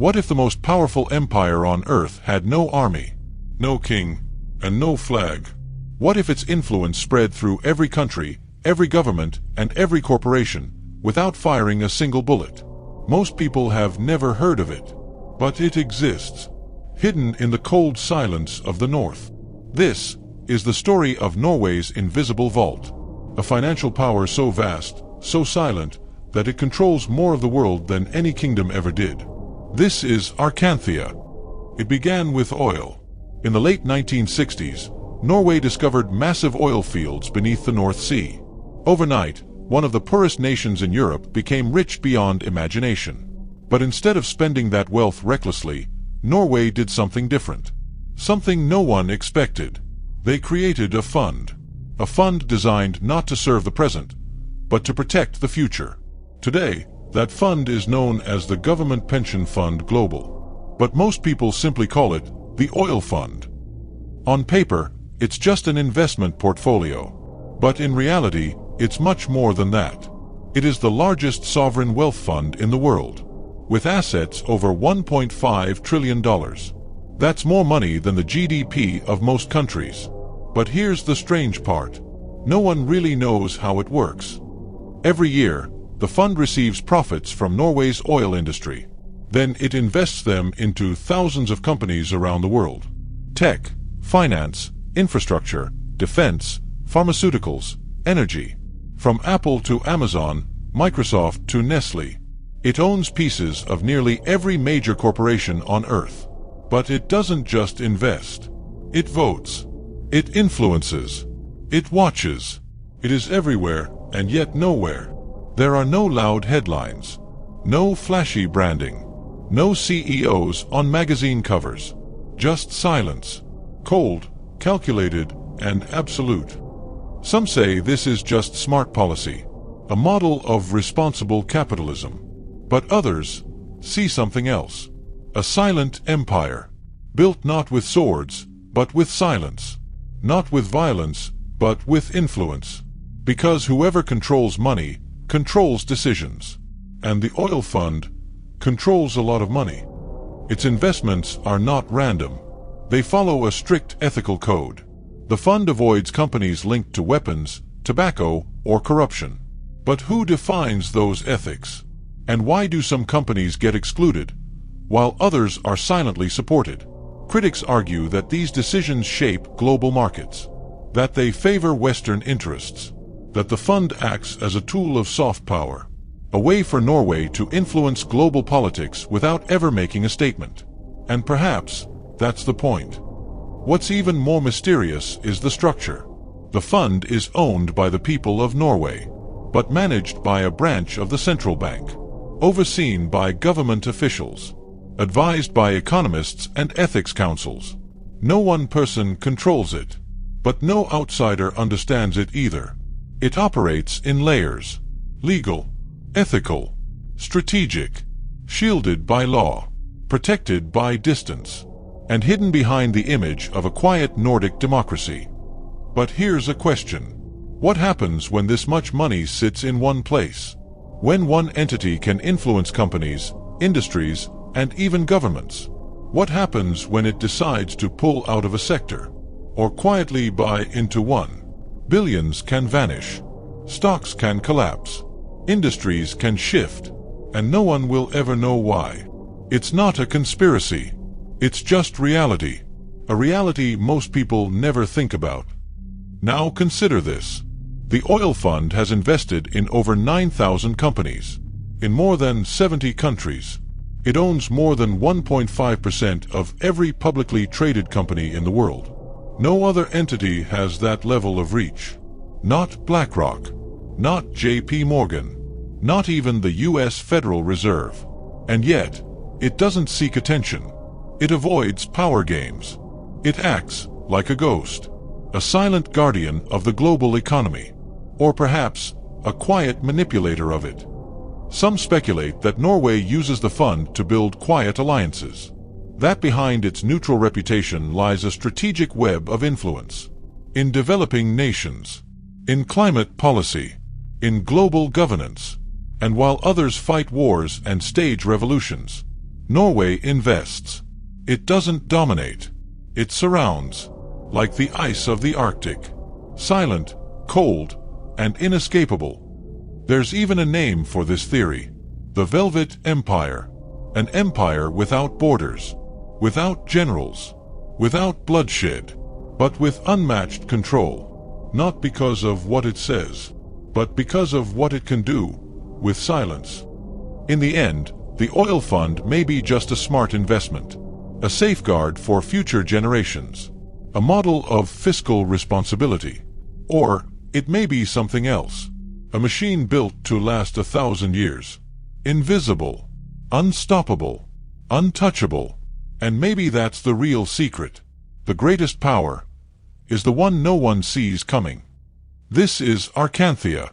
What if the most powerful empire on Earth had no army, no king, and no flag? What if its influence spread through every country, every government, and every corporation, without firing a single bullet? Most people have never heard of it, but it exists, hidden in the cold silence of the North. This is the story of Norway's invisible vault, a financial power so vast, so silent, that it controls more of the world than any kingdom ever did. This is Arkanthia. It began with oil. In the late 1960s, Norway discovered massive oil fields beneath the North Sea. Overnight, one of the poorest nations in Europe became rich beyond imagination. But instead of spending that wealth recklessly, Norway did something different. Something no one expected. They created a fund designed not to serve the present, but to protect the future. Today, that fund is known as the Government Pension Fund Global. But most people simply call it the Oil Fund. On paper, it's just an investment portfolio. But in reality, it's much more than that. It is the largest sovereign wealth fund in the world, with assets over $1.5 trillion. That's more money than the GDP of most countries. But here's the strange part. No one really knows how it works. Every year, the fund receives profits from Norway's oil industry. Then it invests them into thousands of companies around the world. Tech, finance, infrastructure, defense, pharmaceuticals, energy. From Apple to Amazon, Microsoft to Nestle. It owns pieces of nearly every major corporation on Earth. But it doesn't just invest. It votes. It influences. It watches. It is everywhere and yet nowhere. There are no loud headlines. No flashy branding. No CEOs on magazine covers. Just silence. Cold, calculated, and absolute. Some say this is just smart policy, a model of responsible capitalism. But others see something else. A silent empire, built not with swords, but with silence. Not with violence, but with influence. Because whoever controls money controls decisions. And the oil fund controls a lot of money. Its investments are not random. They follow a strict ethical code. The fund avoids companies linked to weapons, tobacco, or corruption. But who defines those ethics? And why do some companies get excluded, while others are silently supported? Critics argue that these decisions shape global markets, that they favor Western interests, that the fund acts as a tool of soft power, a way for Norway to influence global politics without ever making a statement. And perhaps that's the point. What's even more mysterious is the structure. The fund is owned by the people of Norway, but managed by a branch of the central bank, overseen by government officials, advised by economists and ethics councils. No one person controls it, but no outsider understands it either. It operates in layers: legal, ethical, strategic, shielded by law, protected by distance, and hidden behind the image of a quiet Nordic democracy. But here's a question. What happens when this much money sits in one place? When one entity can influence companies, industries, and even governments? What happens when it decides to pull out of a sector, or quietly buy into one? Billions can vanish. Stocks can collapse. Industries can shift. And no one will ever know why. It's not a conspiracy. It's just reality. A reality most people never think about. Now consider this. The oil fund has invested in over 9,000 companies, in more than 70 countries. It owns more than 1.5% of every publicly traded company in the world. No other entity has that level of reach. Not BlackRock, not JP Morgan, not even the US Federal Reserve. And yet, it doesn't seek attention. It avoids power games. It acts like a ghost, a silent guardian of the global economy, or perhaps a quiet manipulator of it. Some speculate that Norway uses the fund to build quiet alliances, that behind its neutral reputation lies a strategic web of influence, in developing nations, in climate policy, in global governance. And while others fight wars and stage revolutions, Norway invests. It doesn't dominate. It surrounds, like the ice of the Arctic. Silent, cold, and inescapable. There's even a name for this theory. The Velvet Empire. An empire without borders, without generals, without bloodshed, but with unmatched control. Not because of what it says, but because of what it can do, with silence. In the end, the oil fund may be just a smart investment, a safeguard for future generations, a model of fiscal responsibility. Or it may be something else, a machine built to last 1,000 years. Invisible, unstoppable, untouchable. And maybe that's the real secret. The greatest power is the one no one sees coming. This is Arkanthia.